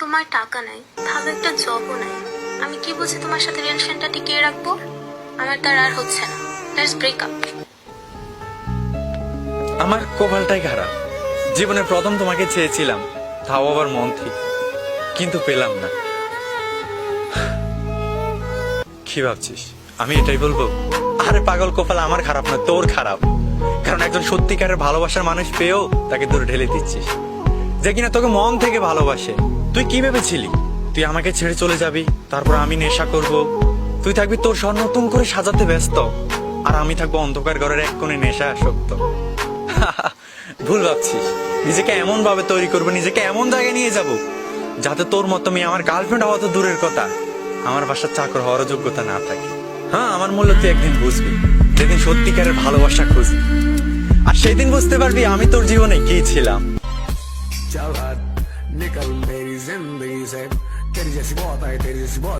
তোমার টাকা নাই, ভালো একটা জবও নাই, আমি কি বলছি তোমার সাথে রিলেশনটা টিকিয়ে রাখবো? আমার তার আর হচ্ছে না। Let's break up. আমার কপালটাই খারাপ। জীবনে প্রথম তোমাকে চেয়েছিলাম, তাও আবার মন থেকে, কিন্তু পেলাম না। কি ভাবছিস আমি এটাই বলবো? আরে পাগল, কপাল আমার খারাপ না, তোর খারাপ। কারণ একজন সত্যিকারের ভালোবাসার মানুষ পেয়েও তাকে দূরে ঢেলে দিচ্ছিস, যে কিনা তোকে মন থেকে ভালোবাসে। তুই কি ভেবেছিলি তুই আমাকে ছেড়ে চলে যাবি, তারপর আমি নেশা করব, তুই থাকবি তোর স্বর নতুন করে সাজাতে ব্যস্ত, আর আমি থাকবো অন্ধকার ঘরের এক কোণে নেশা আসক্ত। ভুল ভাবছিস। নিজেকে এমন ভাবে তৈরি করবো, নিজেকে এমন জায়গায় নিয়ে যাব, যাতে তোর মতো মেয়ে আমার গার্লফ্রেন্ড হওয়া তো দূরের কথা, আমার বাসার চাকর হওয়ার যোগ্যতা না থাকে। হ্যাঁ, আমার মূল্য তুই একদিন বুঝবি, যেদিন সত্যিকারের ভালোবাসা খুঁজবি, আর সেদিন বুঝতে পারবি আমি তোর জীবনে কি ছিলাম। चल हट निकल मेरी जिंदगी से, तेरी जैसी बहुत आई तेरी जैसी बहुत